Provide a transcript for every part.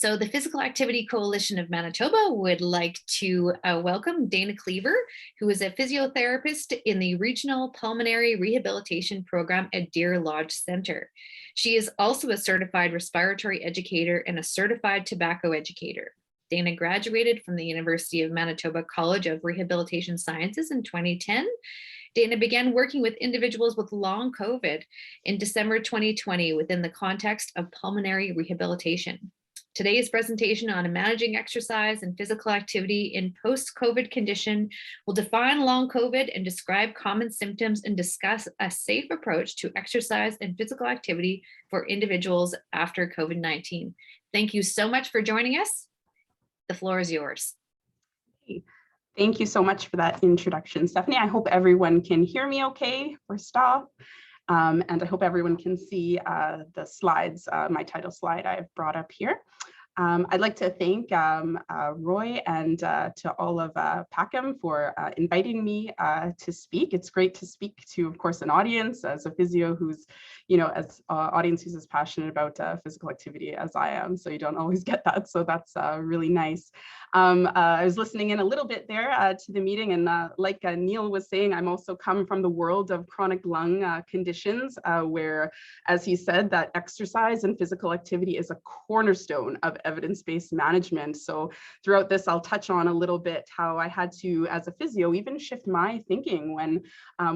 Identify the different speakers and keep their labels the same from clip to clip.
Speaker 1: So the Physical Activity Coalition of Manitoba would like to welcome Dana Kliewer, who is a physiotherapist in the Regional Pulmonary Rehabilitation Program at Deer Lodge Center. She is also a certified respiratory educator and a certified tobacco educator. Dana graduated from the University of Manitoba College of Rehabilitation Sciences in 2010. Dana began working with individuals with long COVID in December 2020 within the context of pulmonary rehabilitation. Today's presentation on managing exercise and physical activity in post-COVID condition will define long COVID and describe common symptoms and discuss a safe approach to exercise and physical activity for individuals after COVID-19. Thank you so much for joining us. The floor is yours.
Speaker 2: Thank you so much for that introduction, Stephanie. I hope everyone can hear me okay, first off. And I hope everyone can see the slides, my title slide I've brought up here. I'd like to thank Roy and to all of PACM for inviting me to speak. It's great to speak to, of course, an audience as a physio who's, as audience who's as passionate about physical activity as I am. So you don't always get that. So that's really nice. I was listening in a little bit there to the meeting, and like Neil was saying, I'm also come from the world of chronic lung conditions where, as he said, that exercise and physical activity is a cornerstone of evidence-based management. So throughout this, I'll touch on a little bit how I had to, as a physio, even shift my thinking when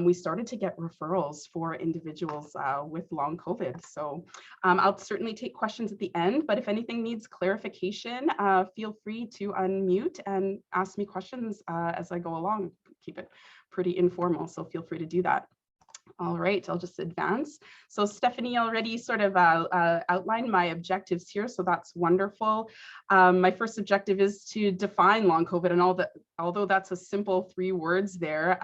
Speaker 2: we started to get referrals for individuals with long COVID. So I'll certainly take questions at the end, but if anything needs clarification, feel free to unmute and ask me questions as I go along. Keep it pretty informal, so feel free to do that. All right, I'll just advance. So Stephanie already sort of outlined my objectives here, so that's wonderful. My first objective is to define long COVID, and although that's a simple 3 words there,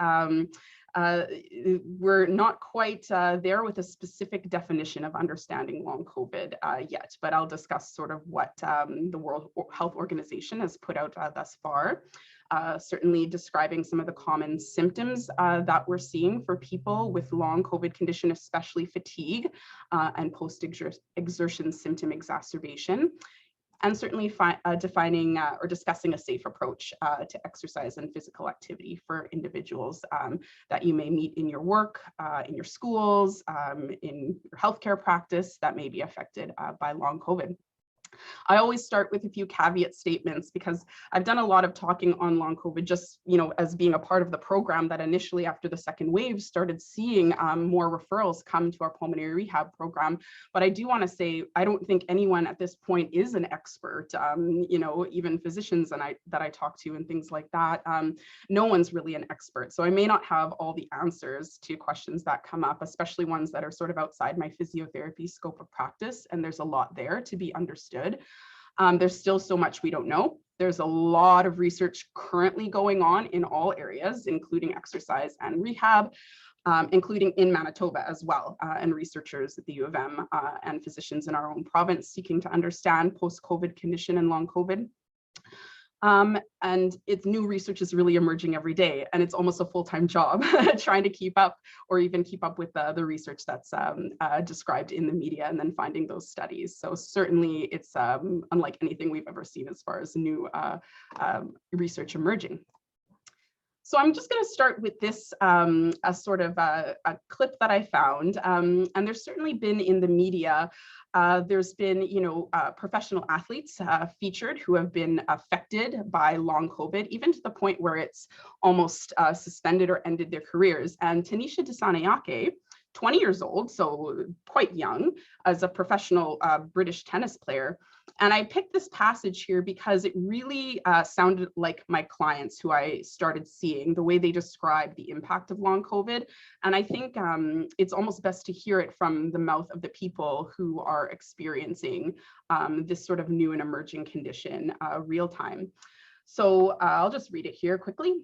Speaker 2: we're not quite there with a specific definition of understanding long COVID yet, but I'll discuss sort of what the World Health Organization has put out thus far. Certainly describing some of the common symptoms that we're seeing for people with long COVID condition, especially fatigue and post-exertion symptom exacerbation. And certainly defining or discussing a safe approach to exercise and physical activity for individuals that you may meet in your work, in your schools, in your healthcare practice that may be affected by long COVID. I always start with a few caveat statements because I've done a lot of talking on long COVID just, as being a part of the program that initially after the second wave started seeing more referrals come to our pulmonary rehab program. But I do want to say, I don't think anyone at this point is an expert, even physicians that I talk to and things like that. No one's really an expert. So I may not have all the answers to questions that come up, especially ones that are sort of outside my physiotherapy scope of practice. And there's a lot there to be understood. There's still so much we don't know. There's a lot of research currently going on in all areas, including exercise and rehab, including in Manitoba as well, and researchers at the U of M and physicians in our own province seeking to understand post-COVID condition and long COVID. And it's new research is really emerging every day, and it's almost a full-time job trying to keep up or even keep up with the research that's described in the media and then finding those studies. So certainly it's unlike anything we've ever seen as far as new research emerging. So I'm just going to start with this a sort of a clip that I found, and there's certainly been in the media, there's been, professional athletes featured who have been affected by long COVID, even to the point where it's almost suspended or ended their careers. And Tanisha Dysautonomia, 20 years old, so quite young, as a professional British tennis player. And I picked this passage here because it really sounded like my clients who I started seeing, the way they describe the impact of long COVID. And I think it's almost best to hear it from the mouth of the people who are experiencing this sort of new and emerging condition real time. So I'll just read it here quickly.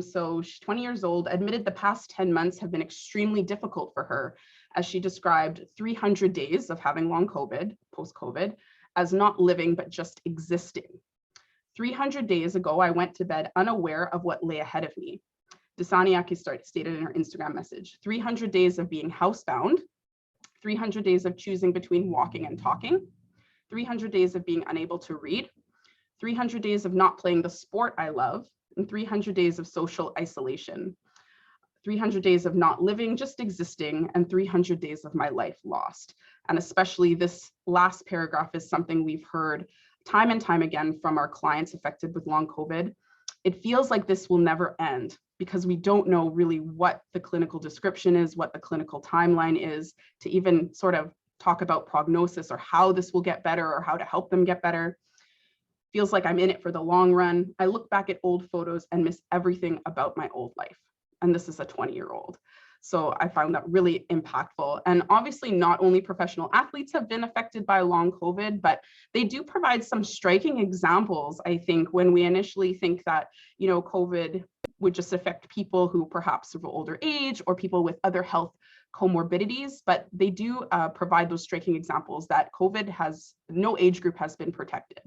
Speaker 2: So she's 20 years old, admitted the past 10 months have been extremely difficult for her, as she described 300 days of having long COVID, post-COVID, as not living, but just existing. 300 days ago, I went to bed unaware of what lay ahead of me. Dysautonomia stated in her Instagram message, 300 days of being housebound, 300 days of choosing between walking and talking, 300 days of being unable to read, 300 days of not playing the sport I love, and 300 days of social isolation, 300 days of not living, just existing, and 300 days of my life lost. And especially this last paragraph is something we've heard time and time again from our clients affected with long COVID. It feels like this will never end because we don't know really what the clinical description is, what the clinical timeline is to even sort of talk about prognosis or how this will get better or how to help them get better. Feels like I'm in it for the long run. I look back at old photos and miss everything about my old life. And this is a 20-year-old. So I found that really impactful. And obviously not only professional athletes have been affected by long COVID, but they do provide some striking examples, I think, when we initially think that, COVID would just affect people who perhaps of older age or people with other health comorbidities, but they do provide those striking examples that COVID has, no age group has been protected.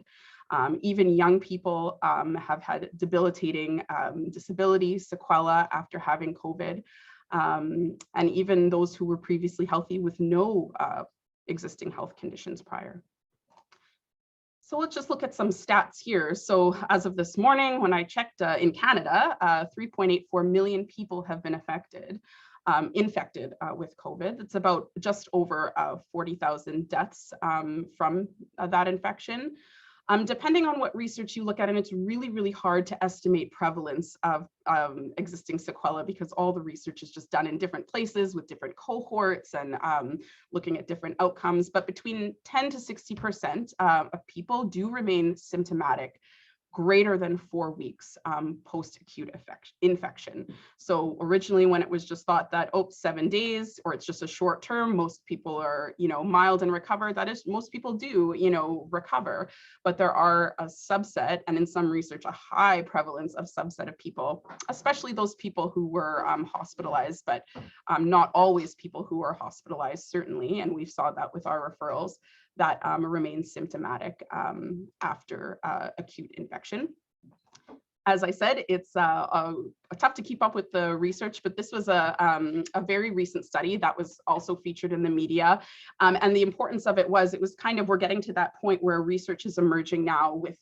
Speaker 2: Even young people have had debilitating disability sequela after having COVID. And even those who were previously healthy with no existing health conditions prior. So let's just look at some stats here. So as of this morning, when I checked in Canada, 3.84 million people have been infected with COVID. It's about just over 40,000 deaths from that infection. Depending on what research you look at, and it's really, really hard to estimate prevalence of existing sequela because all the research is just done in different places with different cohorts and looking at different outcomes. But between 10 to 60% of people do remain symptomatic greater than 4 weeks post-acute infection. So originally when it was just thought that, 7 days, or it's just a short term, most people are, mild and recover. That is, most people do, recover, but there are a subset, and in some research, a high prevalence of subset of people, especially those people who were hospitalized, but not always people who are hospitalized, certainly. And we saw that with our referrals, that remain symptomatic after acute infection. As I said, it's tough to keep up with the research, but this was a very recent study that was also featured in the media. And the importance of it was kind of, we're getting to that point where research is emerging now with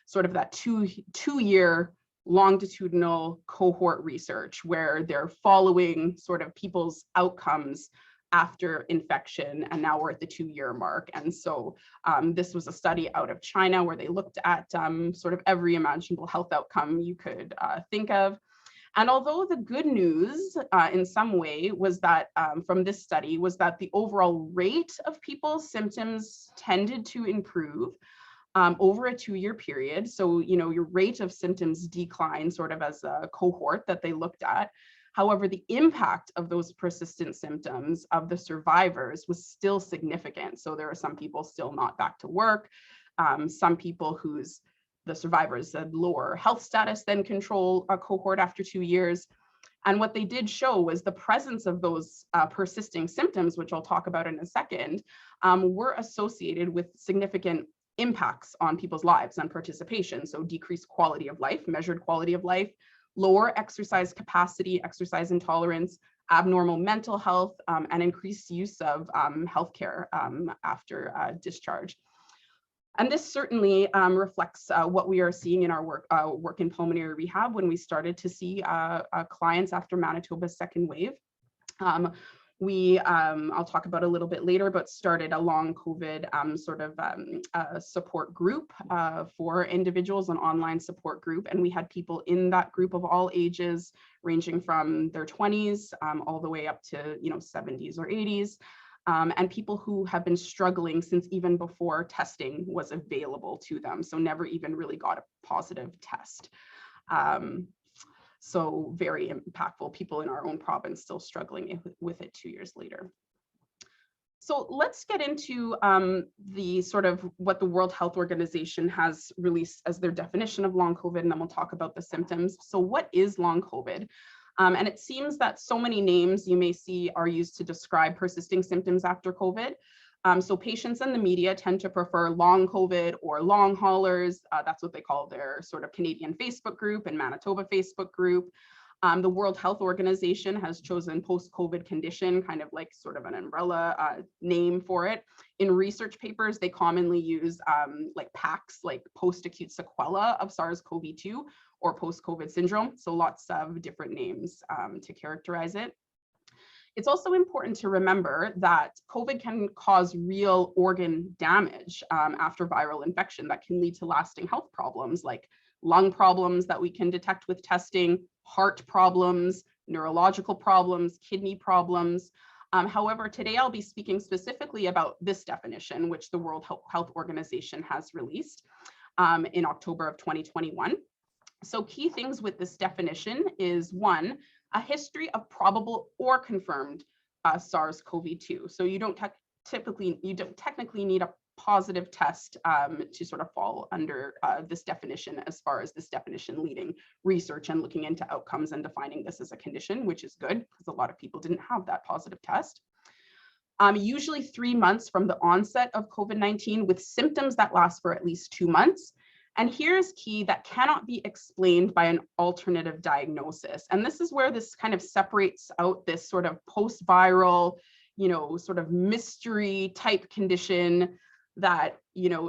Speaker 2: sort of that two-year longitudinal cohort research where they're following sort of people's outcomes after infection, and now we're at the 2-year mark. And so this was a study out of China where they looked at sort of every imaginable health outcome you could think of. And although the good news in some way was that from this study was that the overall rate of people's symptoms tended to improve over a 2-year period. So, your rate of symptoms decline sort of as a cohort that they looked at. However, the impact of those persistent symptoms of the survivors was still significant. So there are some people still not back to work, some people the survivors had lower health status than control cohort after 2 years. And what they did show was the presence of those persisting symptoms, which I'll talk about in a second, were associated with significant impacts on people's lives and participation. So decreased quality of life, measured quality of life, lower exercise capacity, exercise intolerance, abnormal mental health, and increased use of healthcare after discharge. And this certainly reflects what we are seeing in our work in pulmonary rehab when we started to see clients after Manitoba's second wave. We, I'll talk about a little bit later, but started a long COVID support group for individuals, an online support group. And we had people in that group of all ages, ranging from their 20s all the way up to 70s or 80s. And people who have been struggling since even before testing was available to them. So never even really got a positive test. So very impactful. People in our own province still struggling with it 2 years later. So let's get into the sort of what the World Health Organization has released as their definition of long COVID, and then we'll talk about the symptoms. So what is long COVID? And it seems that so many names you may see are used to describe persisting symptoms after COVID. So patients and the media tend to prefer long COVID or long haulers. That's what they call their sort of Canadian Facebook group and Manitoba Facebook group. The World Health Organization has chosen post-COVID condition, kind of like sort of an umbrella name for it. In research papers, they commonly use like PACS, like post-acute sequela of SARS-CoV-2 or post-COVID syndrome. So lots of different names to characterize it. It's also important to remember that COVID can cause real organ damage after viral infection that can lead to lasting health problems like lung problems that we can detect with testing, heart problems, neurological problems, kidney problems. However, today I'll be speaking specifically about this definition, which the World Health Organization has released in October of 2021. So key things with this definition is one, a history of probable or confirmed SARS-CoV-2. So you don't technically need a positive test to sort of fall under this definition, as far as this definition leading research and looking into outcomes and defining this as a condition, which is good because a lot of people didn't have that positive test. Usually 3 months from the onset of COVID-19 with symptoms that last for at least 2 months. And here's key, that cannot be explained by an alternative diagnosis. And this is where this kind of separates out this sort of post-viral, sort of mystery type condition that,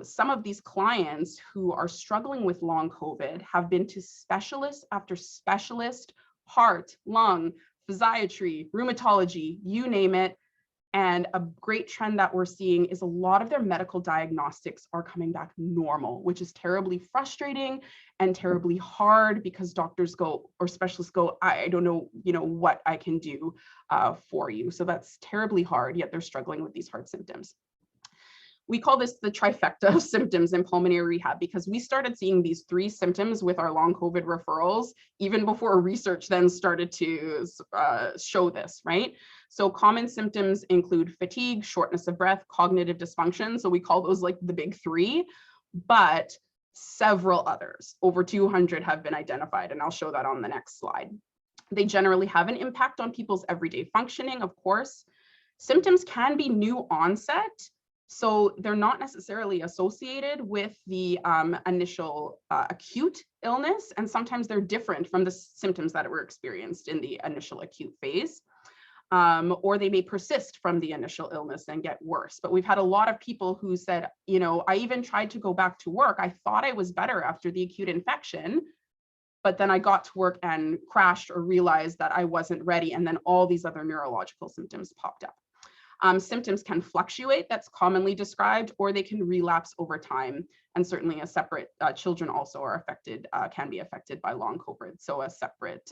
Speaker 2: some of these clients who are struggling with long COVID have been to specialist after specialist, heart, lung, physiatry, rheumatology, you name it. And a great trend that we're seeing is a lot of their medical diagnostics are coming back normal, which is terribly frustrating and terribly hard because doctors go, or specialists go, I don't know, what I can do for you. So that's terribly hard, yet they're struggling with these hard symptoms. We call this the trifecta of symptoms in pulmonary rehab because we started seeing these 3 symptoms with our long COVID referrals even before research then started to show this, right? So common symptoms include fatigue, shortness of breath, cognitive dysfunction. So we call those like the big 3, but several others, over 200 have been identified, and I'll show that on the next slide. They generally have an impact on people's everyday functioning, of course. Symptoms can be new onset, so they're not necessarily associated with the initial acute illness, and sometimes they're different from the symptoms that were experienced in the initial acute phase, or they may persist from the initial illness and get worse. But we've had a lot of people who said, I even tried to go back to work. I thought I was better after the acute infection, but then I got to work and crashed or realized that I wasn't ready, and then all these other neurological symptoms popped up. Symptoms can fluctuate, that's commonly described, or they can relapse over time. And certainly a separate, children also are affected, can be affected by long COVID. So a separate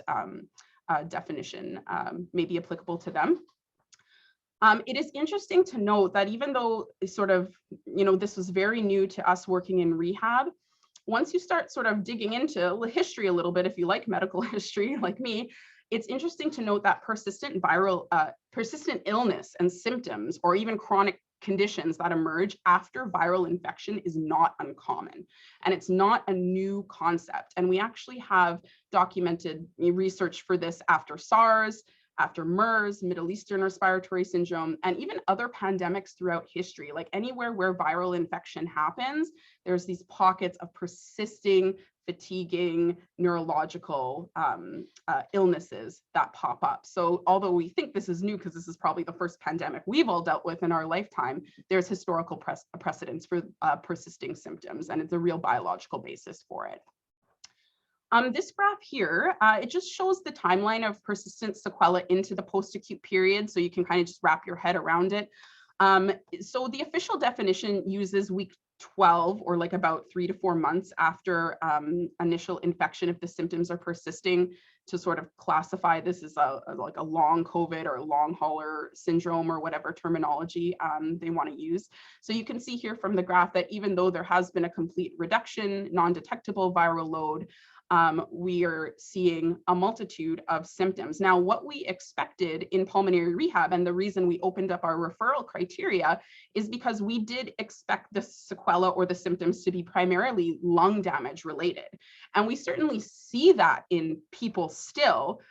Speaker 2: definition may be applicable to them. It is interesting to note that even though sort of, this was very new to us working in rehab, once you start sort of digging into history a little bit, if you like medical history like me, it's interesting to note that persistent illness and symptoms, or even chronic conditions that emerge after viral infection, is not uncommon. And it's not a new concept. And we actually have documented research for this after SARS, after MERS, Middle Eastern Respiratory Syndrome, and even other pandemics throughout history. Like anywhere where viral infection happens, there's these pockets of persisting, fatiguing, neurological illnesses that pop up. So although we think this is new because this is probably the first pandemic we've all dealt with in our lifetime, there's historical precedence for persisting symptoms, and it's a real biological basis for it. This graph here, it just shows the timeline of persistent sequela into the post-acute period, so you can kind of just wrap your head around it. So the official definition uses week 12, or like about 3 to 4 months after initial infection, if the symptoms are persisting, to sort of classify this as like a long COVID or long hauler syndrome, or whatever terminology they want to use. So you can see here from the graph that even though there has been a complete reduction, non-detectable viral load, we are seeing a multitude of symptoms. Now, what we expected in pulmonary rehab, and the reason we opened up our referral criteria, is because we did expect the sequela or the symptoms to be primarily lung damage related. And we certainly see that in people still,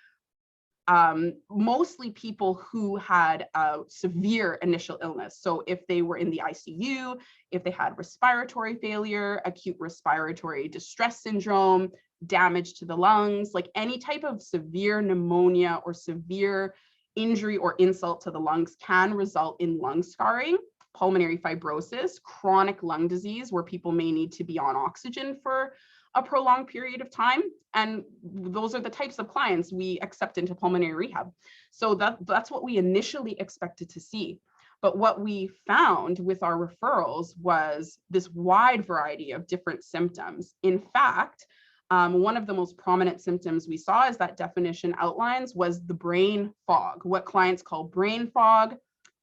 Speaker 2: mostly people who had a severe initial illness. So if they were in the ICU, if they had respiratory failure, acute respiratory distress syndrome, damage to the lungs, like any type of severe pneumonia or severe injury or insult to the lungs can result in lung scarring, pulmonary fibrosis, chronic lung disease, where people may need to be on oxygen for a prolonged period of time. And those are the types of clients we accept into pulmonary rehab. So that's what we initially expected to see. But what we found with our referrals was this wide variety of different symptoms. In fact, one of the most prominent symptoms we saw, as that definition outlines, was the brain fog, what clients call brain fog,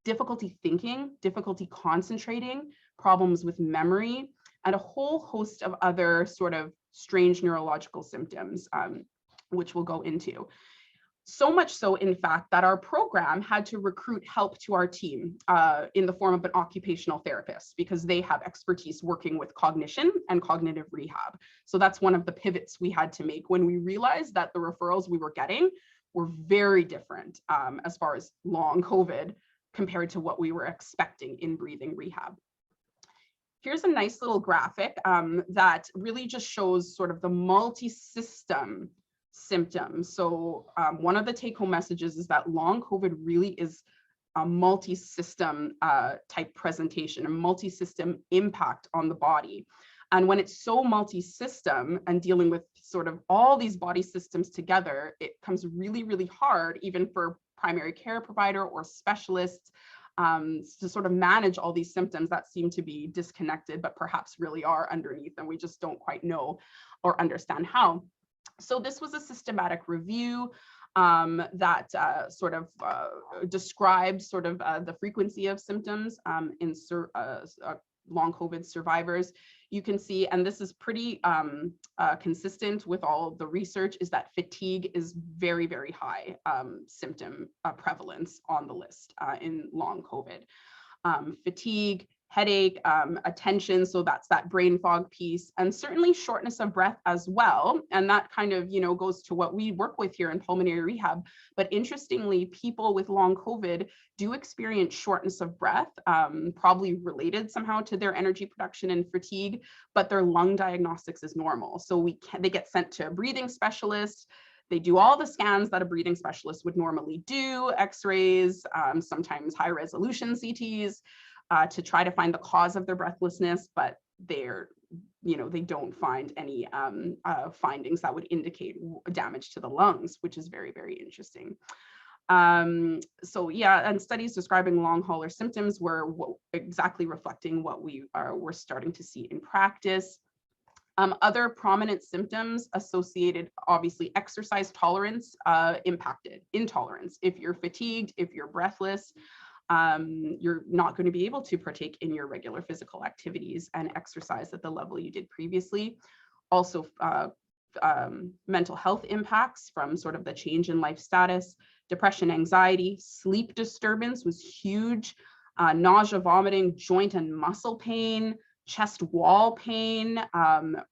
Speaker 2: difficulty thinking, difficulty concentrating, problems with memory, and a whole host of other sort of strange neurological symptoms, which we'll go into. So much so, in fact, that our program had to recruit help to our team in the form of an occupational therapist, because they have expertise working with cognition and cognitive rehab. So that's one of the pivots we had to make when we realized that the referrals we were getting were very different as far as long COVID compared to what we were expecting in breathing rehab. Here's a nice little graphic that really just shows sort of the multi-system symptoms. So one of the take-home messages is that long COVID really is a multi-system type presentation, a multi-system impact on the body. And when it's so multi-system and dealing with sort of all these body systems together, it becomes really, really hard, even for primary care provider or specialists, to sort of manage all these symptoms that seem to be disconnected, but perhaps really are underneath, and we just don't quite know or understand how. So this was a systematic review that sort of describes sort of the frequency of symptoms in long COVID survivors. You can see, and this is pretty consistent with all the research, is that fatigue is very, very high symptom prevalence on the list in long COVID. Fatigue, headache, attention, so that's that brain fog piece, and certainly shortness of breath as well. And that kind of, you know, goes to what we work with here in pulmonary rehab. But interestingly, people with long COVID do experience shortness of breath, probably related somehow to their energy production and fatigue, but their lung diagnostics is normal. So they get sent to a breathing specialist. They do all the scans that a breathing specialist would normally do, x-rays, sometimes high resolution CTs, to try to find the cause of their breathlessness, but they don't find any findings that would indicate damage to the lungs, which is very, very interesting. So yeah, and studies describing long hauler symptoms were exactly reflecting what we're starting to see in practice. Other prominent symptoms associated, obviously, exercise tolerance impacted, intolerance. If you're fatigued, if you're breathless, you're not going to be able to partake in your regular physical activities and exercise at the level you did previously. Also, mental health impacts from sort of the change in life status, depression, anxiety, sleep disturbance was huge, nausea, vomiting, joint and muscle pain, chest wall pain,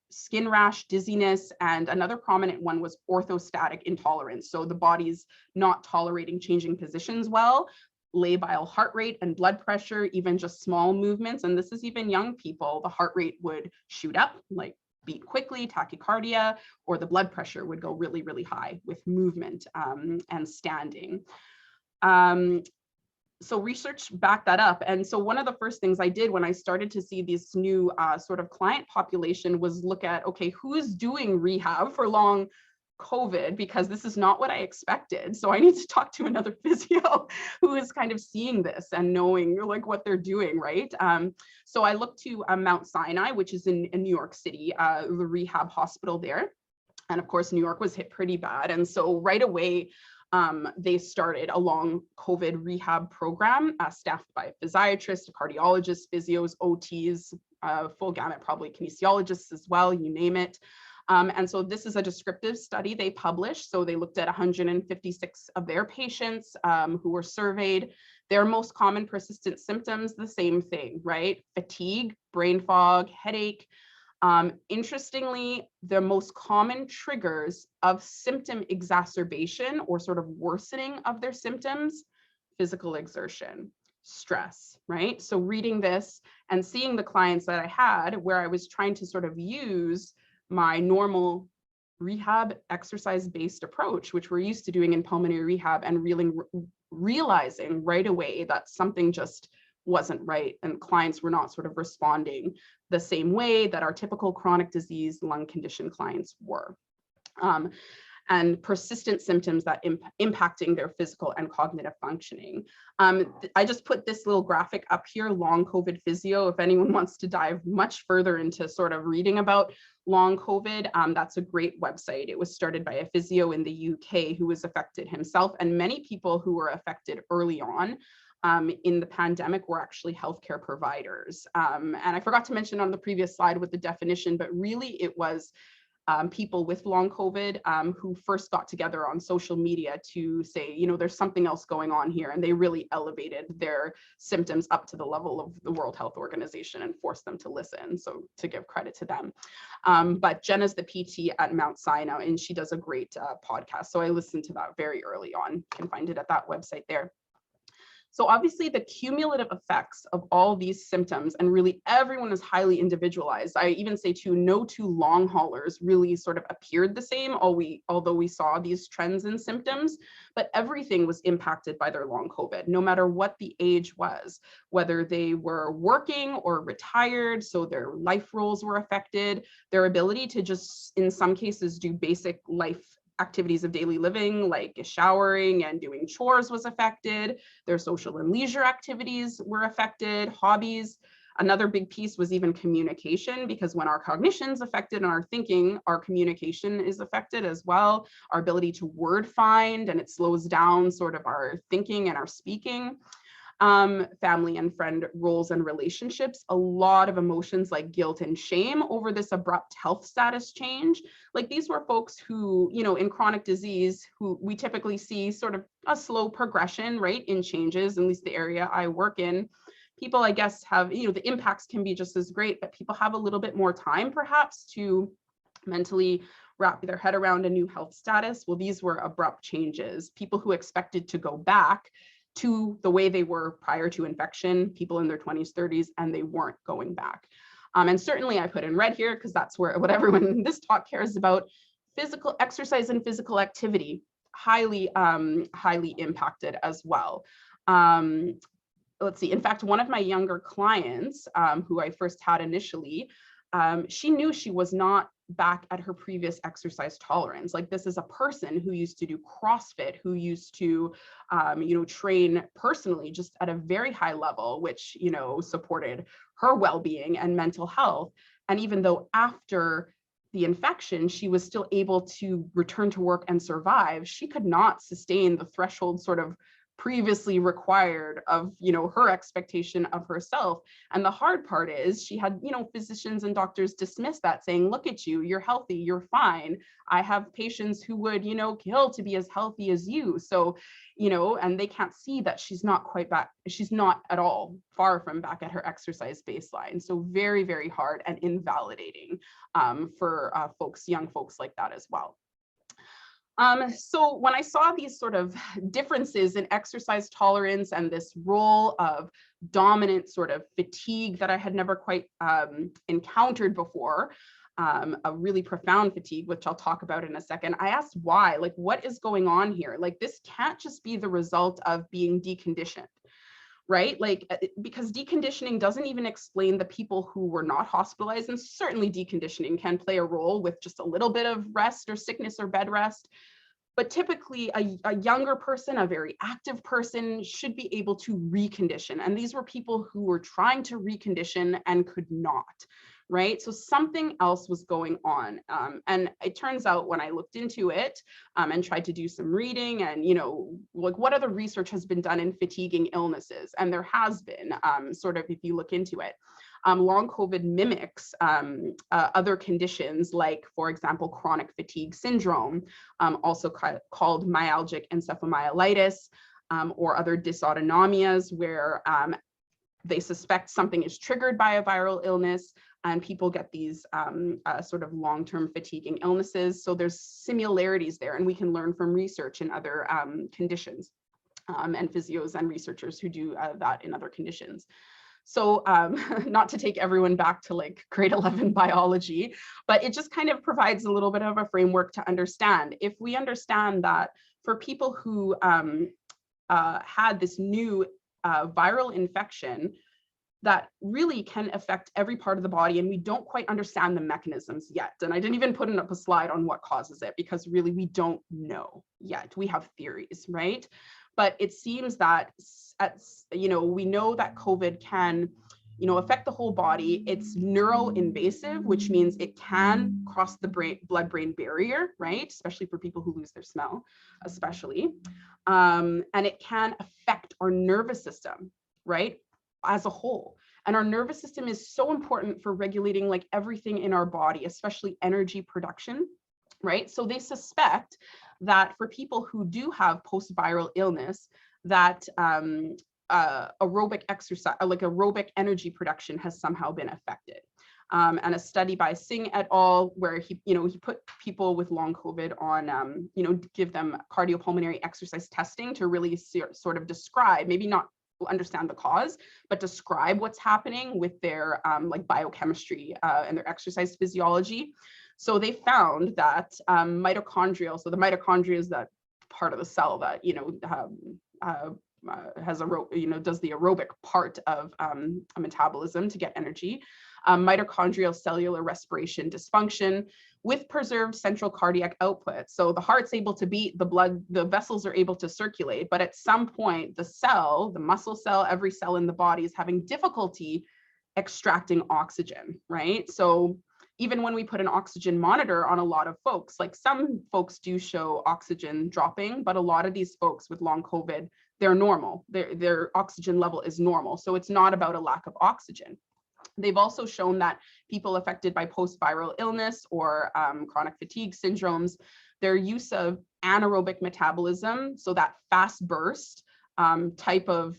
Speaker 2: skin rash, dizziness, and another prominent one was orthostatic intolerance. So the body's not tolerating changing positions well, labile heart rate and blood pressure, even just small movements. And this is even young people, the heart rate would shoot up, like beat quickly, tachycardia, or the blood pressure would go really, really high with movement and standing. So research backed that up. And so one of the first things I did when I started to see this new sort of client population was look at, okay, who's doing rehab for long COVID, because this is not what I expected. So I need to talk to another physio who is kind of seeing this and knowing like what they're doing, right? So I looked to Mount Sinai, which is in New York City, the rehab hospital there. And of course, New York was hit pretty bad. And so right away, they started a long COVID rehab program staffed by a physiatrist, a cardiologist, physios, OTs, full gamut, probably kinesiologists as well, you name it. And so this is a descriptive study they published. So they looked at 156 of their patients who were surveyed. Their most common persistent symptoms, the same thing, right? Fatigue, brain fog, headache. Interestingly, the most common triggers of symptom exacerbation or sort of worsening of their symptoms, physical exertion, stress, right? So reading this and seeing the clients that I had where I was trying to sort of use my normal rehab exercise-based approach, which we're used to doing in pulmonary rehab, and realizing right away that something just wasn't right, and clients were not sort of responding the same way that our typical chronic disease lung condition clients were. And persistent symptoms that impacting their physical and cognitive functioning. I just put this little graphic up here, long COVID physio. If anyone wants to dive much further into sort of reading about long COVID, that's a great website. It was started by a physio in the UK who was affected himself, and many people who were affected early on in the pandemic were actually healthcare providers. And I forgot to mention on the previous slide with the definition, but really it was people with long COVID who first got together on social media to say, you know, there's something else going on here. And they really elevated their symptoms up to the level of the World Health Organization and forced them to listen. So to give credit to them. But Jenna's the PT at Mount Sinai, and she does a great podcast. So I listened to that very early on. You can find it at that website there. So obviously the cumulative effects of all these symptoms, and really everyone is highly individualized. I even say too, no two long haulers really sort of appeared the same, although we saw these trends in symptoms, but everything was impacted by their long COVID, no matter what the age was, whether they were working or retired, so their life roles were affected, their ability to just, in some cases, do basic life activities of daily living, like showering and doing chores, was affected. Their social and leisure activities were affected, hobbies. Another big piece was even communication, because when our cognition's affected and our thinking, our communication is affected as well. Our ability to word find, and it slows down sort of our thinking and our speaking. Family and friend roles and relationships, a lot of emotions like guilt and shame over this abrupt health status change. Like, these were folks who, you know, in chronic disease, who we typically see sort of a slow progression, right, in changes, at least the area I work in. People, I guess, have, you know, the impacts can be just as great, but people have a little bit more time perhaps to mentally wrap their head around a new health status. Well, these were abrupt changes. People who expected to go back to the way they were prior to infection, people in their 20s, 30s, and they weren't going back. And certainly I put in red here because that's what everyone in this talk cares about. Physical exercise and physical activity, highly impacted as well. Let's see, in fact, one of my younger clients who I first had initially, she knew she was not back at her previous exercise tolerance. Like, this is a person who used to do CrossFit, who used to, you know, train personally just at a very high level, which, you know, supported her well-being and mental health. And even though after the infection, she was still able to return to work and survive, she could not sustain the threshold sort of previously required of, you know, her expectation of herself. And the hard part is she had, you know, physicians and doctors dismiss that, saying, look at you, you're healthy, you're fine. I have patients who would, you know, kill to be as healthy as you. So, you know, and they can't see that she's not quite back. She's not at all, far from back at her exercise baseline. So very, very hard and invalidating for young folks like that as well. So when I saw these sort of differences in exercise tolerance and this role of dominant sort of fatigue that I had never quite encountered before, a really profound fatigue, which I'll talk about in a second, I asked why, like, what is going on here? Like, this can't just be the result of being deconditioned, right? Like, because deconditioning doesn't even explain the people who were not hospitalized, and certainly deconditioning can play a role with just a little bit of rest or sickness or bed rest. But typically a younger person, a very active person, should be able to recondition. And these were people who were trying to recondition and could not, right? So something else was going on. And it turns out when I looked into it and tried to do some reading and, you know, like, what other research has been done in fatiguing illnesses? And there has been, sort of, if you look into it. Long COVID mimics other conditions like, for example, chronic fatigue syndrome, also called myalgic encephalomyelitis, or other dysautonomias, where they suspect something is triggered by a viral illness, and people get these sort of long-term fatiguing illnesses. So there's similarities there, and we can learn from research in other conditions, and physios and researchers who do that in other conditions. So not to take everyone back to like grade 11 biology, but it just kind of provides a little bit of a framework to understand. If we understand that for people who had this new viral infection that really can affect every part of the body, and we don't quite understand the mechanisms yet. And I didn't even put up a slide on what causes it, because really we don't know yet. We have theories, right? But it seems that we know that COVID can affect the whole body. It's neuroinvasive, which means it can cross the blood-brain barrier, right? Especially for people who lose their smell, especially. And it can affect our nervous system, right, as a whole. And our nervous system is so important for regulating like everything in our body, especially energy production, right? So they suspect that for people who do have post-viral illness, that aerobic exercise, like aerobic energy production, has somehow been affected. And a study by Singh et al., where he put people with long COVID on, give them cardiopulmonary exercise testing to really sort of describe, maybe not understand the cause, but describe what's happening with their like biochemistry and their exercise physiology. So they found that mitochondrial, so the mitochondria is that part of the cell that has does the aerobic part of metabolism to get energy. Mitochondrial cellular respiration dysfunction with preserved central cardiac output. So the heart's able to beat, the blood, the vessels are able to circulate, but at some point the cell, the muscle cell, every cell in the body is having difficulty extracting oxygen, right? So even when we put an oxygen monitor on a lot of folks, like some folks do show oxygen dropping, but a lot of these folks with long COVID, they're normal. Their oxygen level is normal. So it's not about a lack of oxygen. They've also shown that people affected by post-viral illness or chronic fatigue syndromes, their use of anaerobic metabolism, so that fast burst type of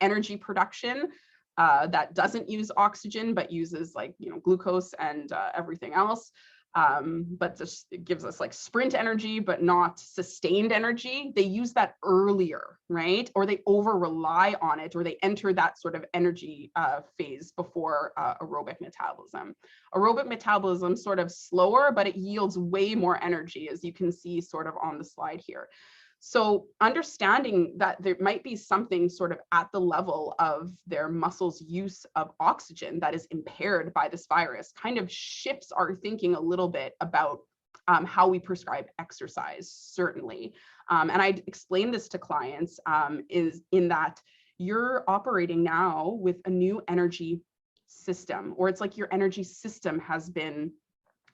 Speaker 2: energy production that doesn't use oxygen, but uses like, glucose and everything else. But this gives us like sprint energy, but not sustained energy. They use that earlier, right? Or they over rely on it, or they enter that sort of energy phase before aerobic metabolism. Aerobic metabolism sort of slower, but it yields way more energy, as you can see sort of on the slide here. So understanding that there might be something sort of at the level of their muscles' use of oxygen that is impaired by this virus kind of shifts our thinking a little bit about how we prescribe exercise, certainly. And I explain this to clients is in that you're operating now with a new energy system, or it's like your energy system has been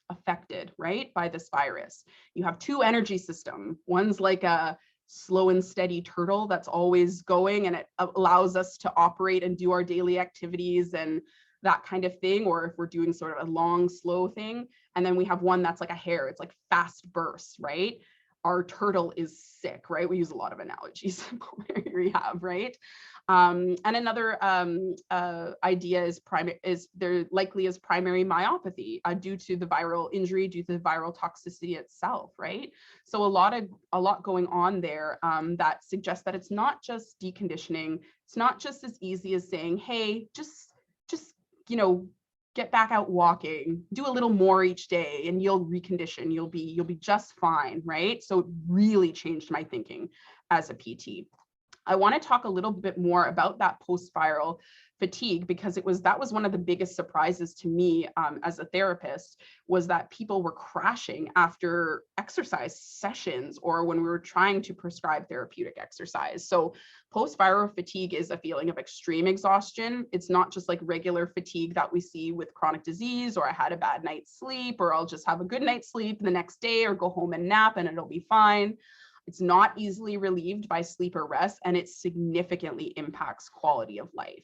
Speaker 2: affected, right, by this virus. You have two energy systems. One's like a slow and steady turtle that's always going, and it allows us to operate and do our daily activities and that kind of thing, or if we're doing sort of a long, slow thing. And then we have one that's like a hare. It's like fast bursts, right? Our turtle is sick, right? We use a lot of analogies in pulmonary rehab, right? And another idea is there likely is primary myopathy due to the viral injury, due to the viral toxicity itself, right? So a lot going on there that suggests that it's not just deconditioning. It's not just as easy as saying, hey, just get back out walking, do a little more each day, and you'll recondition. You'll be just fine, right? So it really changed my thinking as a PT. I want to talk a little bit more about that post-viral fatigue, because that was one of the biggest surprises to me as a therapist, was that people were crashing after exercise sessions or when we were trying to prescribe therapeutic exercise. So post-viral fatigue is a feeling of extreme exhaustion. It's not just like regular fatigue that we see with chronic disease, or I had a bad night's sleep, or I'll just have a good night's sleep the next day, or go home and nap and it'll be fine. It's not easily relieved by sleep or rest, and it significantly impacts quality of life.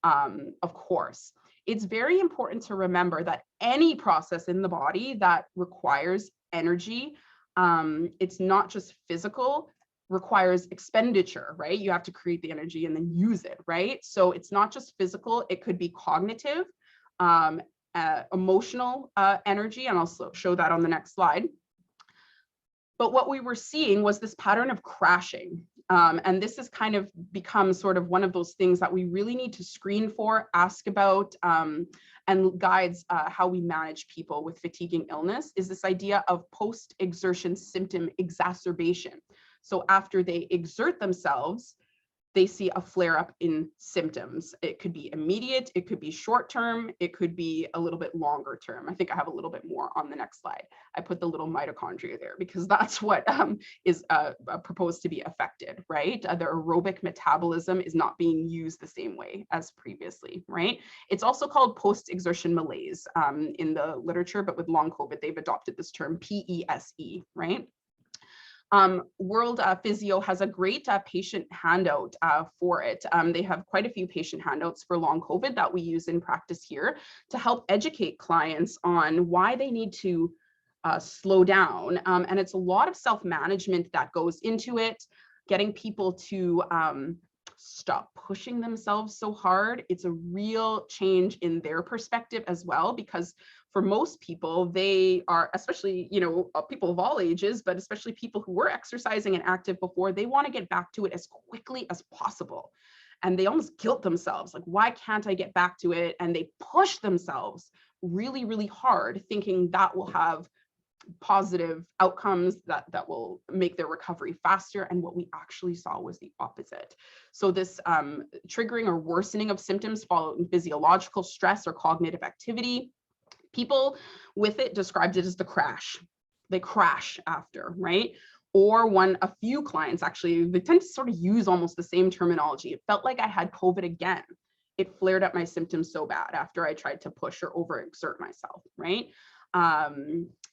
Speaker 2: Of course, it's very important to remember that any process in the body that requires energy, it's not just physical, requires expenditure, right? You have to create the energy and then use it, right? So it's not just physical, it could be cognitive, emotional energy, and I'll show that on the next slide. But what we were seeing was this pattern of crashing. And this has kind of become sort of one of those things that we really need to screen for, ask about, and guides how we manage people with fatiguing illness, is this idea of post-exertion symptom exacerbation. So after they exert themselves, they see a flare up in symptoms. It could be immediate, it could be short term, it could be a little bit longer term. I think I have a little bit more on the next slide. I put the little mitochondria there because that's what is proposed to be affected, right? The aerobic metabolism is not being used the same way as previously, right? It's also called post-exertion malaise in the literature, but with long COVID, they've adopted this term PESE, right? World Physio has a great patient handout for it. They have quite a few patient handouts for long COVID that we use in practice here to help educate clients on why they need to slow down. And it's a lot of self-management that goes into it, getting people to stop pushing themselves so hard. It's a real change in their perspective as well, because for most people, they are, especially, you know, people of all ages, but especially people who were exercising and active before, they want to get back to it as quickly as possible. And they almost guilt themselves, like, why can't I get back to it? And they push themselves really, really hard, thinking that will have positive outcomes, that will make their recovery faster. And what we actually saw was the opposite. So this triggering or worsening of symptoms following physiological stress or cognitive activity, people with it described it as the crash. They crash after, right? Or a few clients actually, they tend to sort of use almost the same terminology. It felt like I had COVID again. It flared up my symptoms so bad after I tried to push or overexert myself, right?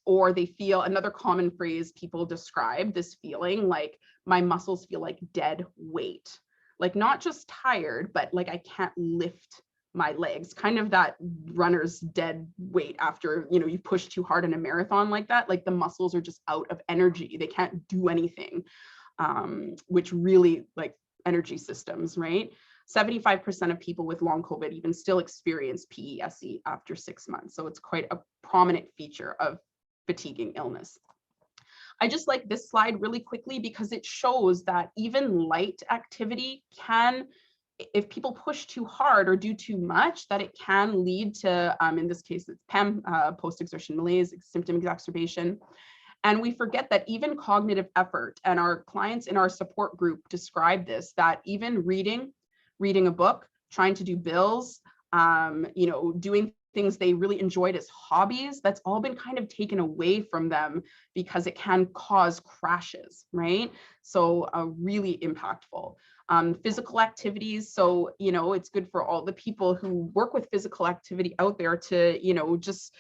Speaker 2: Or they feel, another common phrase people describe this feeling, like my muscles feel like dead weight, like not just tired, but like I can't lift my legs, kind of that runner's dead weight after, you know, you push too hard in a marathon like that, like the muscles are just out of energy. They can't do anything, which really, like, energy systems, right? 75% of people with long COVID even still experience PESE after 6 months. So it's quite a prominent feature of fatiguing illness. I just like this slide really quickly because it shows that even light activity can, if people push too hard or do too much, that it can lead to, in this case, it's PEM, post-exertion malaise, symptom exacerbation. And we forget that even cognitive effort, and our clients in our support group describe this, that even reading a book, trying to do bills, you know, doing things they really enjoyed as hobbies, that's all been kind of taken away from them because it can cause crashes, right? So really impactful. Physical activities. So, you know, it's good for all the people who work with physical activity out there to, you know, just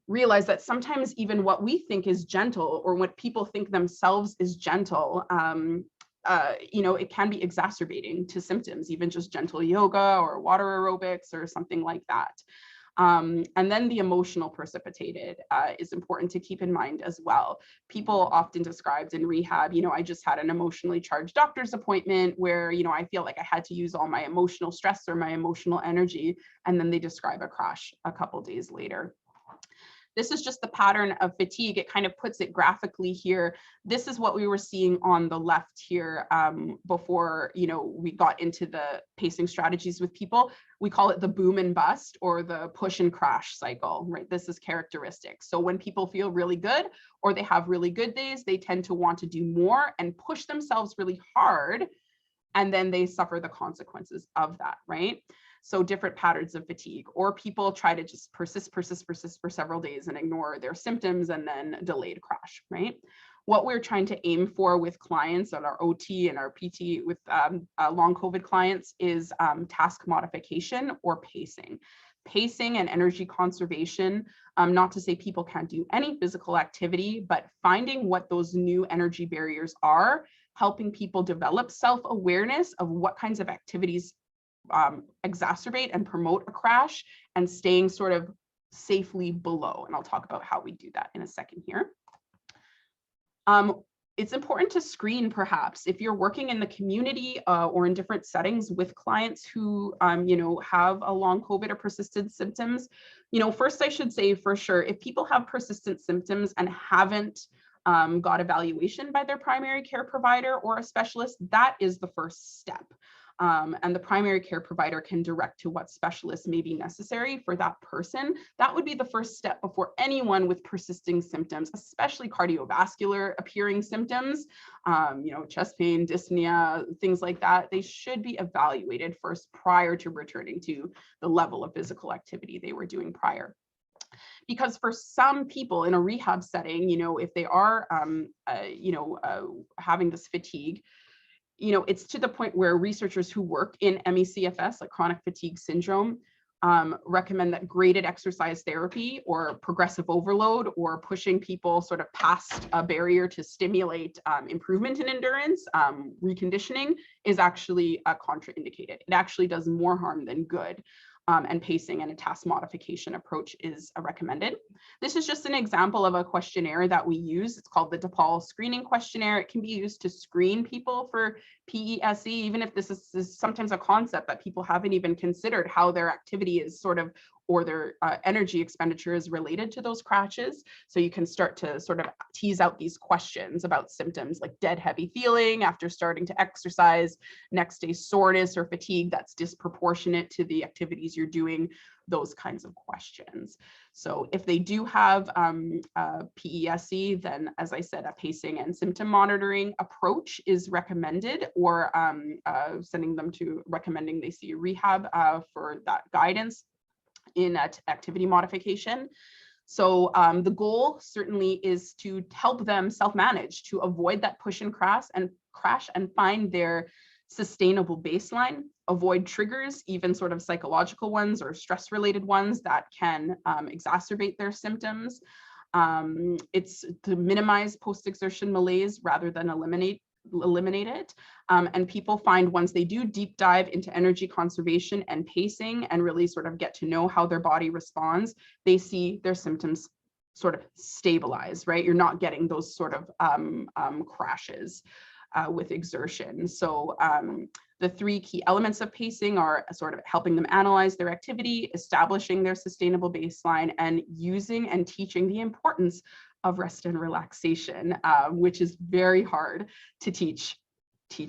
Speaker 2: realize that sometimes even what we think is gentle, or what people think themselves is gentle, you know, it can be exacerbating to symptoms, even just gentle yoga or water aerobics or something like that. And then the emotional precipitated is important to keep in mind as well. People often described in rehab, you know, I just had an emotionally charged doctor's appointment where, you know, I feel like I had to use all my emotional stress or my emotional energy, and then they describe a crash a couple days later. This is just the pattern of fatigue. It kind of puts it graphically here. This is what we were seeing on the left here before, you know, we got into the pacing strategies with people. We call it the boom and bust, or the push and crash cycle, right? This is characteristic. So when people feel really good, or they have really good days, they tend to want to do more and push themselves really hard, and then they suffer the consequences of that, right? So different patterns of fatigue, or people try to just persist for several days and ignore their symptoms, and then delayed crash, right? What we're trying to aim for with clients and our OT and our PT with long COVID clients is task modification or pacing. Pacing and energy conservation, not to say people can't do any physical activity, but finding what those new energy barriers are, helping people develop self-awareness of what kinds of activities exacerbate and promote a crash, and staying sort of safely below. And I'll talk about how we do that in a second here. It's important to screen, perhaps, if you're working in the community or in different settings with clients who, you know, have a long COVID or persistent symptoms. You know, first I should say for sure, if people have persistent symptoms and haven't got evaluation by their primary care provider or a specialist, that is the first step. And the primary care provider can direct to what specialists may be necessary for that person. That would be the first step before anyone with persisting symptoms, especially cardiovascular appearing symptoms, chest pain, dyspnea, things like that. They should be evaluated first prior to returning to the level of physical activity they were doing prior. Because for some people in a rehab setting, if they are, having this fatigue, it's to the point where researchers who work in ME/CFS, like chronic fatigue syndrome, recommend that graded exercise therapy or progressive overload or pushing people sort of past a barrier to stimulate improvement in endurance, reconditioning, is actually contraindicated. It actually does more harm than good. And pacing and a task modification approach is recommended. This is just an example of a questionnaire that we use. It's called the DePaul screening questionnaire. It can be used to screen people for PESE, even if this is sometimes a concept that people haven't even considered, how their activity is sort of, or their energy expenditure is related to those crashes. So you can start to sort of tease out these questions about symptoms like dead heavy feeling after starting to exercise, next day soreness or fatigue that's disproportionate to the activities you're doing, those kinds of questions. So if they do have PESE, then as I said, a pacing and symptom monitoring approach is recommended, or sending them to recommending they see rehab for that guidance in activity modification. So the goal certainly is to help them self-manage, to avoid that push and crash and find their sustainable baseline, avoid triggers, even sort of psychological ones or stress-related ones that can exacerbate their symptoms. It's to minimize post-exertion malaise rather than eliminate it. And people find once they do deep dive into energy conservation and pacing and really sort of get to know how their body responds, they see their symptoms sort of stabilize, right? You're not getting those sort of crashes with exertion. So the three key elements of pacing are sort of helping them analyze their activity, establishing their sustainable baseline, and using and teaching the importance of rest and relaxation, which is very hard to teach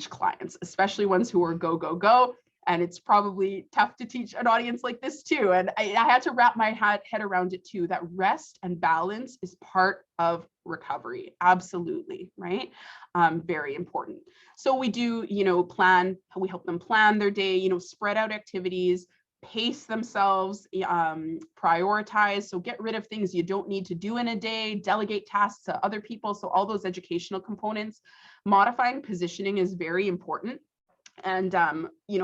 Speaker 2: clients, especially ones who are go, go, go. And it's probably tough to teach an audience like this too. And I had to wrap my head around it too, that rest and balance is part of recovery. Absolutely, right? Very important. So we do, we help them plan their day, spread out activities, pace themselves, prioritize. So get rid of things you don't need to do in a day, delegate tasks to other people. So all those educational components. Modifying positioning is very important. And,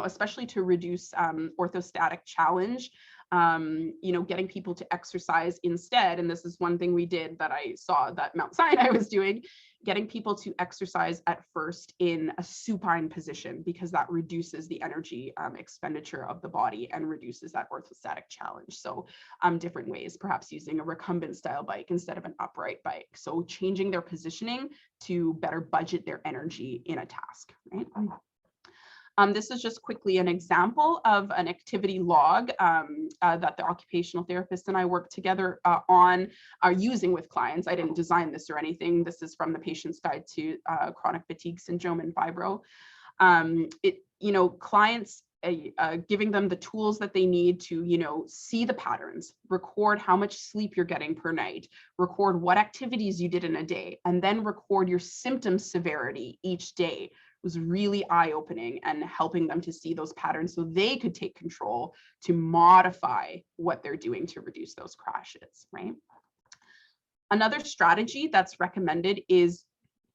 Speaker 2: especially to reduce orthostatic challenge, getting people to exercise instead. And this is one thing we did that I saw that Mount Sinai was doing, getting people to exercise at first in a supine position, because that reduces the energy expenditure of the body and reduces that orthostatic challenge. So different ways, perhaps using a recumbent style bike instead of an upright bike. So changing their positioning to better budget their energy in a task, right? This is just quickly an example of an activity log that the occupational therapist and I work together are using with clients. I didn't design this or anything. This is from the Patient's Guide to Chronic Fatigue Syndrome and Fibro. Clients, giving them the tools that they need to, see the patterns, record how much sleep you're getting per night, record what activities you did in a day, and then record your symptom severity each day. Was really eye-opening and helping them to see those patterns so they could take control to modify what they're doing to reduce those crashes, right? Another strategy that's recommended is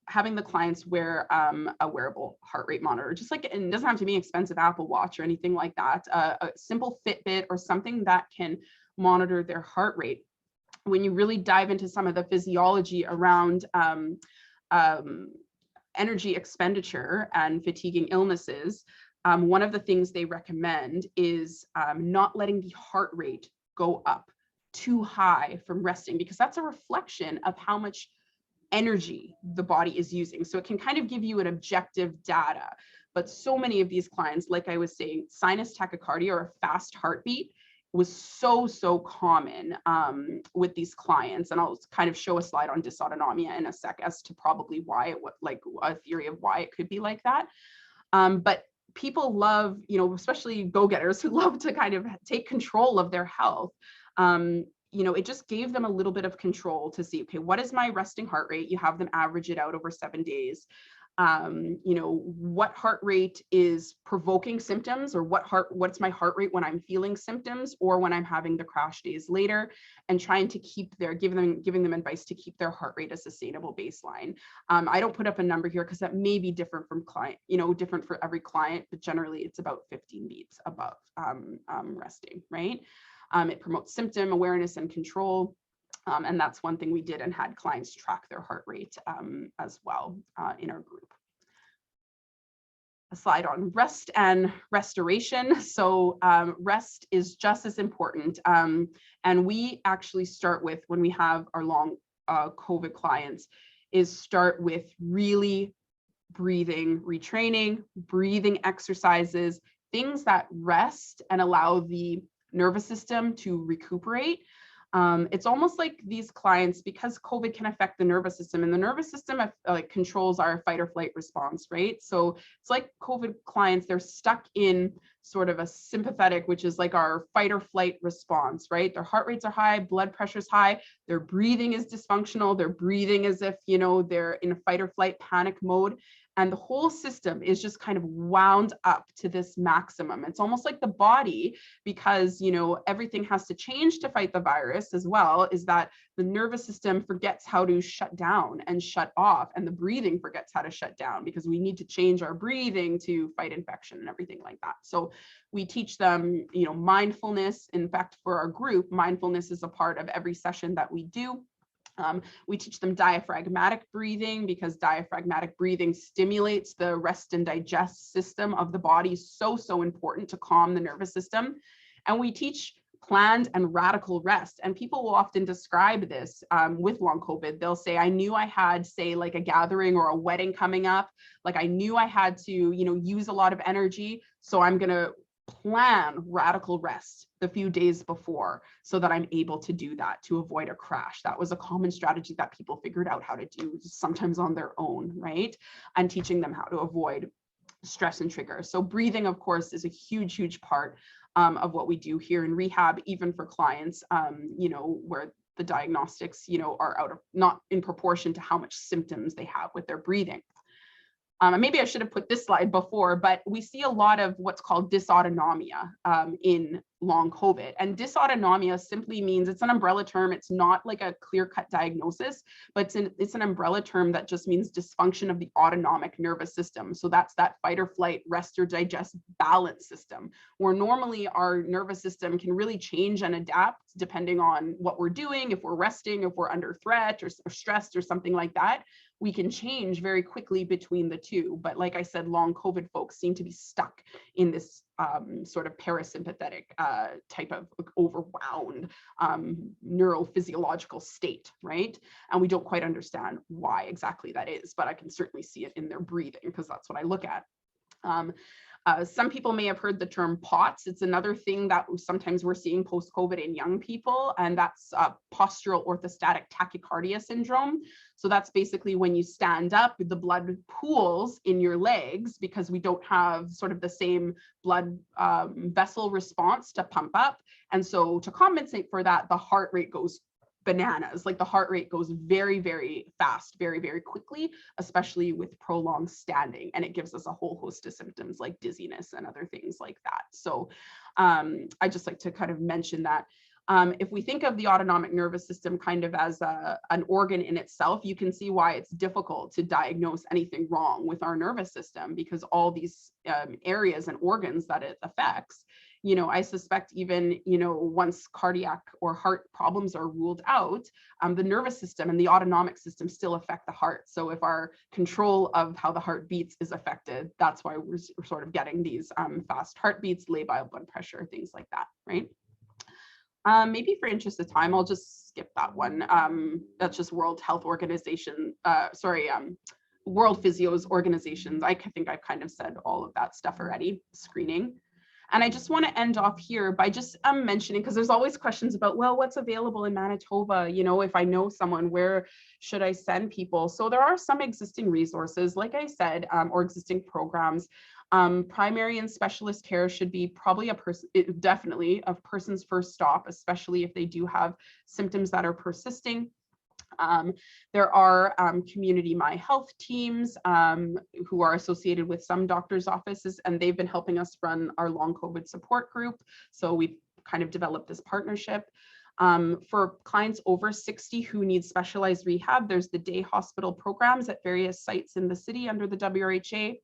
Speaker 2: having the clients wear a wearable heart rate monitor, just like, it doesn't have to be an expensive Apple Watch or anything like that, a simple Fitbit or something that can monitor their heart rate. When you really dive into some of the physiology around energy expenditure and fatiguing illnesses, one of the things they recommend is not letting the heart rate go up too high from resting, because that's a reflection of how much energy the body is using. So it can kind of give you an objective data. But so many of these clients, like I was saying, sinus tachycardia or a fast heartbeat was so common with these clients. And I'll kind of show a slide on dysautonomia in a sec as to probably why it was, like a theory of why it could be like that. But people love, especially go-getters who love to kind of take control of their health. It just gave them a little bit of control to see, okay, what is my resting heart rate? You have them average it out over 7 days. What heart rate is provoking symptoms, or what's my heart rate when I'm feeling symptoms or when I'm having the crash days later, and trying to keep giving them advice to keep their heart rate a sustainable baseline. I don't put up a number here because that may be different from client, different for every client, but generally it's about 15 beats above resting, right? It promotes symptom awareness and control. And that's one thing we did and had clients track their heart rate as well in our group. A slide on rest and restoration. So rest is just as important. And we actually start with, when we have our long COVID clients, is start with really breathing retraining, breathing exercises, things that rest and allow the nervous system to recuperate. It's almost like these clients, because COVID can affect the nervous system, and the nervous system controls our fight or flight response, right? So it's like COVID clients, they're stuck in sort of a sympathetic, which is like our fight or flight response, right? Their heart rates are high, blood pressure's high, their breathing is dysfunctional, they're breathing as if, they're in a fight or flight panic mode. And the whole system is just kind of wound up to this maximum. It's almost like the body, because, everything has to change to fight the virus as well, is that the nervous system forgets how to shut down and shut off, and the breathing forgets how to shut down, because we need to change our breathing to fight infection and everything like that. So we teach them, mindfulness. In fact, for our group, mindfulness is a part of every session that we do. We teach them diaphragmatic breathing, because diaphragmatic breathing stimulates the rest and digest system of the body. So important to calm the nervous system. And we teach planned and radical rest. And people will often describe this with long COVID. They'll say, I knew I had, say, like a gathering or a wedding coming up. Like I knew I had to, use a lot of energy. So I'm going to plan radical rest the few days before so that I'm able to do that, to avoid a crash. That was a common strategy that people figured out how to do, sometimes on their own, right? And teaching them how to avoid stress and triggers. So breathing, of course, is a huge part of what we do here in rehab, even for clients, where the diagnostics, are not in proportion to how much symptoms they have with their breathing. Maybe I should have put this slide before, but we see a lot of what's called dysautonomia in long COVID. And dysautonomia simply means, it's an umbrella term. It's not like a clear-cut diagnosis, but it's an umbrella term that just means dysfunction of the autonomic nervous system. So that's that fight or flight, rest or digest balance system, where normally our nervous system can really change and adapt depending on what we're doing. If we're resting, if we're under threat or stressed or something like that, we can change very quickly between the two. But like I said, long COVID folks seem to be stuck in this sort of parasympathetic type of overwhelmed neurophysiological state, right? And we don't quite understand why exactly that is, but I can certainly see it in their breathing, because that's what I look at. Some people may have heard the term POTS. It's another thing that sometimes we're seeing post-COVID in young people, and that's postural orthostatic tachycardia syndrome. So that's basically when you stand up, the blood pools in your legs because we don't have sort of the same blood vessel response to pump up. And so to compensate for that, the heart rate goes bananas. Like the heart rate goes very fast, very quickly, especially with prolonged standing. And it gives us a whole host of symptoms like dizziness and other things like that. So I just like to kind of mention that. If we think of the autonomic nervous system kind of as an organ in itself, you can see why it's difficult to diagnose anything wrong with our nervous system, because all these areas and organs that it affects, I suspect even, once cardiac or heart problems are ruled out, the nervous system and the autonomic system still affect the heart. So if our control of how the heart beats is affected, that's why we're sort of getting these fast heartbeats, labile blood pressure, things like that, right? Maybe for interest of time, I'll just skip that one. That's just World Health Organization, World Physio's organizations. I think I've kind of said all of that stuff already, screening. And I just want to end off here by just mentioning, because there's always questions about, well, what's available in Manitoba? You know, if I know someone, where should I send people? So there are some existing resources, like I said, or existing programs. Primary and specialist care should be probably definitely a person's first stop, especially if they do have symptoms that are persisting. There are community My Health teams who are associated with some doctors' offices, and they've been helping us run our long COVID support group. So we've kind of developed this partnership. For clients over 60 who need specialized rehab, there's the day hospital programs at various sites in the city under the WRHA.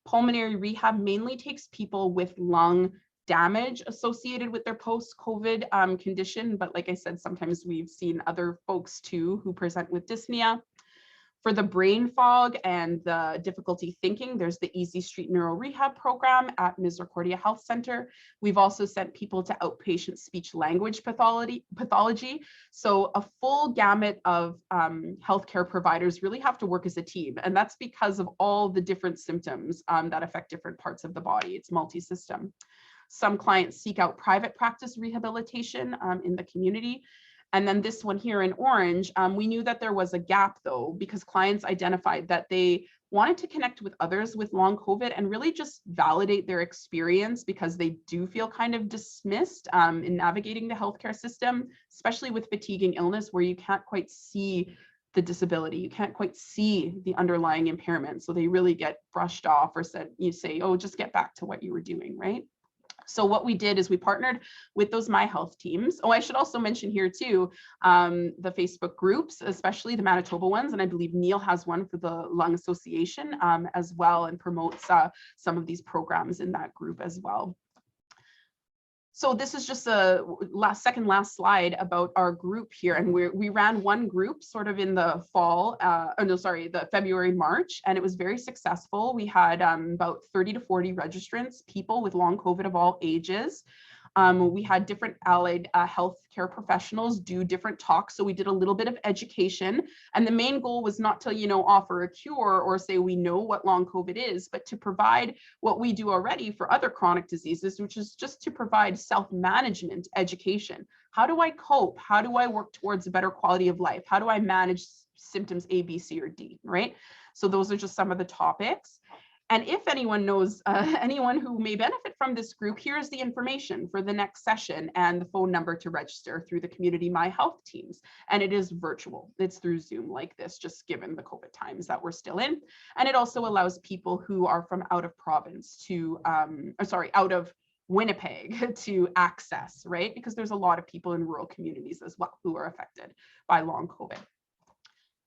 Speaker 2: Pulmonary rehab mainly takes people with lung damage associated with their post-COVID condition. But like I said, sometimes we've seen other folks too who present with dyspnea. For the brain fog and the difficulty thinking, there's the Easy Street Neuro Rehab program at Misericordia Health Center. We've also sent people to outpatient speech language pathology. So a full gamut of healthcare providers really have to work as a team. And that's because of all the different symptoms that affect different parts of the body. It's multi-system. Some clients seek out private practice rehabilitation in the community. And then this one here in orange, we knew that there was a gap though, because clients identified that they wanted to connect with others with long COVID and really just validate their experience, because they do feel kind of dismissed in navigating the healthcare system, especially with fatiguing illness where you can't quite see the disability, you can't quite see the underlying impairment. So they really get brushed off or said, you say, oh, just get back to what you were doing, right? So what we did is we partnered with those My Health teams. Oh, I should also mention here too, the Facebook groups, especially the Manitoba ones. And I believe Neil has one for the Lung Association as well, and promotes some of these programs in that group as well. So this is just a second last slide about our group here. And we ran one group sort of in the fall, the February, March, and it was very successful. We had about 30 to 40 registrants, people with long COVID of all ages. We had different allied healthcare professionals do different talks. So we did a little bit of education. And the main goal was not to, offer a cure or say we know what long COVID is, but to provide what we do already for other chronic diseases, which is just to provide self-management education. How do I cope? How do I work towards a better quality of life? How do I manage symptoms A, B, C, or D, right? So those are just some of the topics. And if anyone knows anyone who may benefit from this group, here's the information for the next session and the phone number to register through the community My Health teams. And it is virtual. It's through Zoom like this, just given the COVID times that we're still in. And it also allows people who are from out of province to, out of Winnipeg to access, right? Because there's a lot of people in rural communities as well who are affected by long COVID.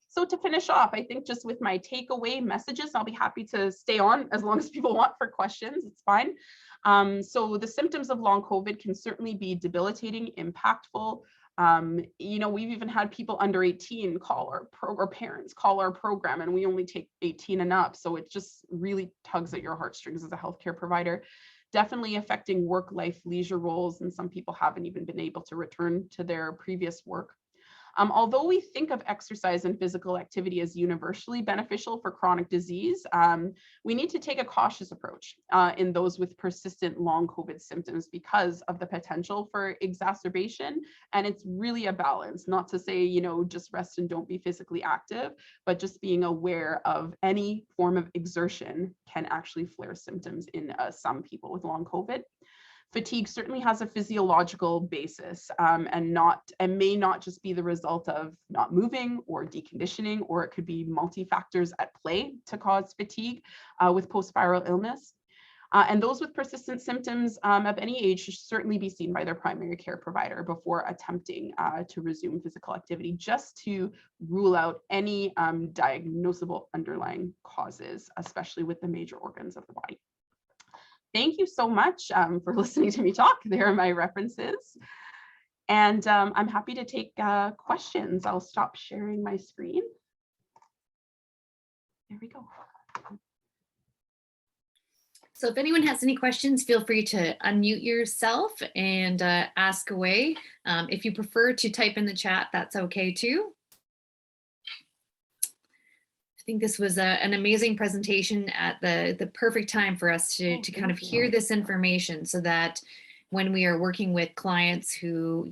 Speaker 2: So to finish off, I think just with my takeaway messages, I'll be happy to stay on as long as people want for questions, it's fine. So the symptoms of long COVID can certainly be debilitating, impactful. We've even had people under 18 call or parents call our program, and we only take 18 and up. So it just really tugs at your heartstrings as a healthcare provider. Definitely affecting work, life, leisure roles, and some people haven't even been able to return to their previous work. Although we think of exercise and physical activity as universally beneficial for chronic disease, we need to take a cautious approach in those with persistent long COVID symptoms because of the potential for exacerbation. And it's really a balance, not to say, just rest and don't be physically active, but just being aware of any form of exertion can actually flare symptoms in some people with long COVID. Fatigue certainly has a physiological basis and may not just be the result of not moving or deconditioning, or it could be multi-factors at play to cause fatigue with post-viral illness. And those with persistent symptoms of any age should certainly be seen by their primary care provider before attempting to resume physical activity, just to rule out any diagnosable underlying causes, especially with the major organs of the body. Thank you so much for listening to me talk. There are my references. And I'm happy to take questions. I'll stop sharing my screen. There we go.
Speaker 1: So if anyone has any questions, feel free to unmute yourself and ask away. If you prefer to type in the chat, that's okay too. think this was an amazing presentation at the perfect time for us to kind of hear this information, so that when we are working with clients who,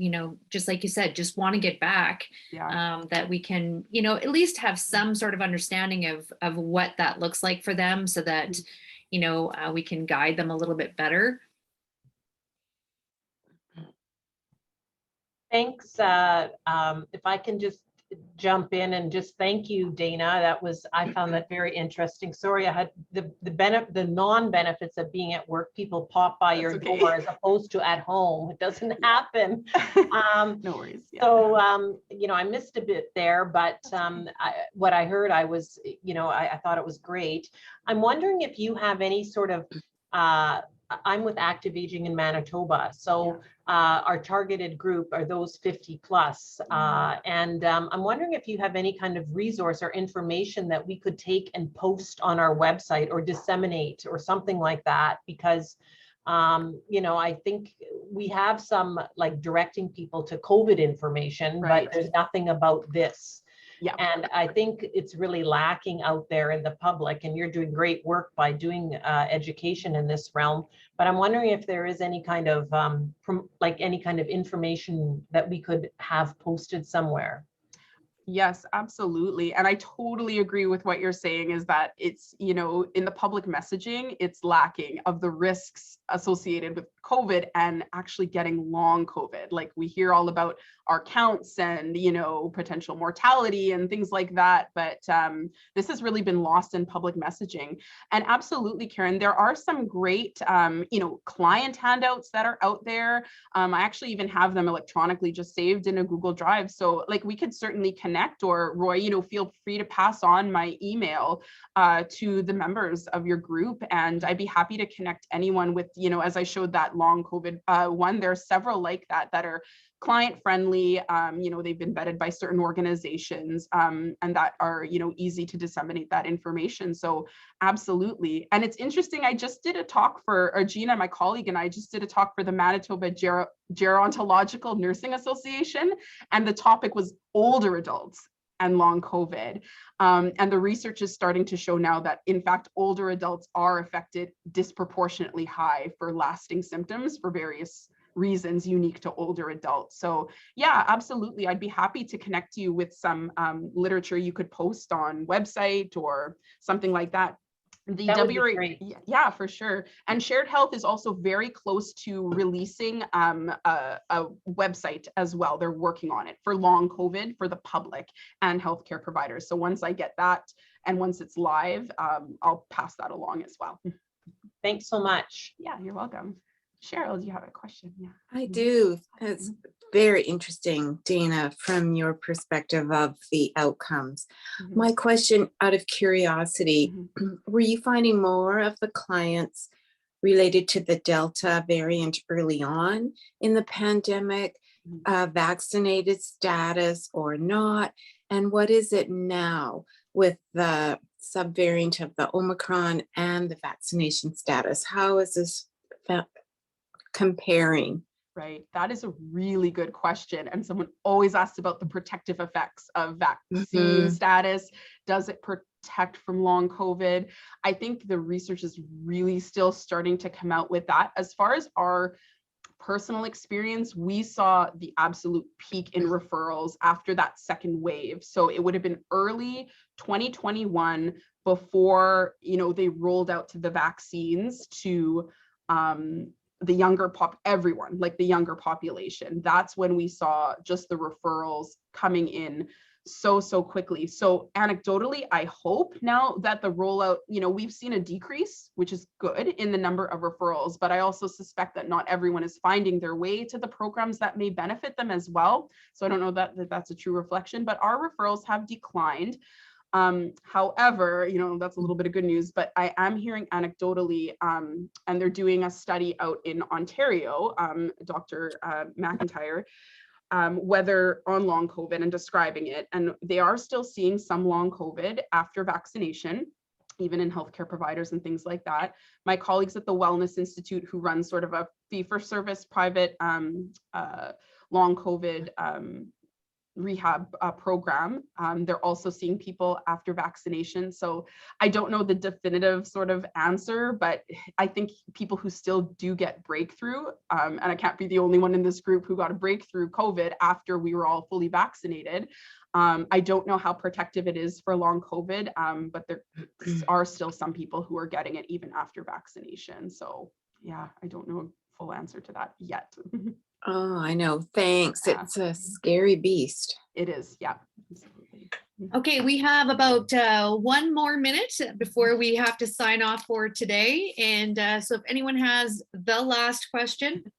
Speaker 1: just like you said, just want to get back, that we can, at least have some sort of understanding of what that looks like for them, so that, we can guide them a little bit better.
Speaker 3: Thanks. If I can just jump in and just thank you, Dana. I found that very interesting. Sorry, I had the non-benefits of being at work. People pop by your door as opposed to at home. It doesn't happen.
Speaker 2: No worries. Yeah.
Speaker 3: So, I missed a bit there, but what I heard, I thought it was great. I'm wondering if you have any sort of, I'm with Active Aging in Manitoba. So our targeted group are those 50 plus. And I'm wondering if you have any kind of resource or information that we could take and post on our website or disseminate or something like that, because I think we have some like directing people to COVID information, but there's nothing about this. Yeah. And I think it's really lacking out there in the public, and you're doing great work by doing education in this realm. But I'm wondering if there is any kind of information that we could have posted somewhere.
Speaker 2: Yes, absolutely. And I totally agree with what you're saying, is that it's, in the public messaging, it's lacking of the risks associated with COVID and actually getting long COVID. Like we hear all about our counts and, potential mortality and things like that. But this has really been lost in public messaging. And absolutely, Karen, there are some great, client handouts that are out there. I actually even have them electronically just saved in a Google Drive. So like we could certainly connect, or Roy, feel free to pass on my email to the members of your group. And I'd be happy to connect anyone with, as I showed that long COVID one, there are several like that are client friendly, they've been vetted by certain organizations, and that are, easy to disseminate that information. So absolutely. And it's interesting, I just did a talk Gina, my colleague, and I just did a talk for the Manitoba Gerontological Nursing Association, and the topic was older adults and long COVID. And the research is starting to show now that, in fact, older adults are affected disproportionately high for lasting symptoms for various reasons unique to older adults. So yeah, absolutely. I'd be happy to connect you with some literature you could post on website or something like that. The WRA, yeah, for sure. And Shared Health is also very close to releasing a website as well. They're working on it for long COVID for the public and healthcare providers. So once I get that, and once it's live, I'll pass that along as well.
Speaker 3: Thanks so much.
Speaker 2: Yeah, you're welcome. Cheryl, do you have a question? Yeah,
Speaker 4: I do. It's very interesting, Dana, from your perspective of the outcomes. My question, out of curiosity, were you finding more of the clients related to the Delta variant early on in the pandemic, vaccinated status or not? And what is it now with the subvariant of the Omicron and the vaccination status? How is this comparing?
Speaker 2: Right. That is a really good question. And someone always asks about the protective effects of vaccine status. Does it protect from long COVID? I think the research is really still starting to come out with that. As far as our personal experience, we saw the absolute peak in referrals after that second wave. So it would have been early 2021 before, they rolled out to the vaccines to the younger everyone, like the younger population. That's when we saw just the referrals coming in so quickly. So anecdotally, I hope now that the rollout, we've seen a decrease, which is good, in the number of referrals, but I also suspect that not everyone is finding their way to the programs that may benefit them as well. So I don't know that that's a true reflection, but our referrals have declined. However, that's a little bit of good news, but I am hearing anecdotally, and they're doing a study out in Ontario, Dr. McIntyre, whether on long COVID and describing it. And they are still seeing some long COVID after vaccination, even in healthcare providers and things like that. My colleagues at the Wellness Institute, who run sort of a fee-for-service private long COVID rehab program. They're also seeing people after vaccination. So I don't know the definitive sort of answer, but I think people who still do get breakthrough, and I can't be the only one in this group who got a breakthrough COVID after we were all fully vaccinated. I don't know how protective it is for long COVID, but there are still some people who are getting it even after vaccination. So yeah, I don't know a full answer to that yet.
Speaker 4: Oh, I know. Thanks.
Speaker 2: Yeah.
Speaker 4: It's a scary beast.
Speaker 2: It is, yeah. Absolutely.
Speaker 1: Okay, we have about 1 more minute before we have to sign off for today. And so if anyone has the last question.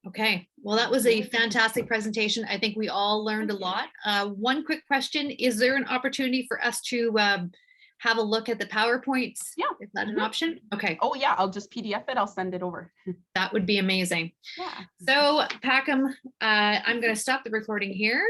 Speaker 1: Okay, well, that was a fantastic presentation. I think we all learned a lot. One quick question, is there an opportunity for us to have a look at the PowerPoints?
Speaker 2: Yeah.
Speaker 1: Is that an option? Okay.
Speaker 2: Oh yeah, I'll just PDF it. I'll send it over.
Speaker 1: That would be amazing.
Speaker 2: Yeah.
Speaker 1: So Packham, I'm going to stop the recording here.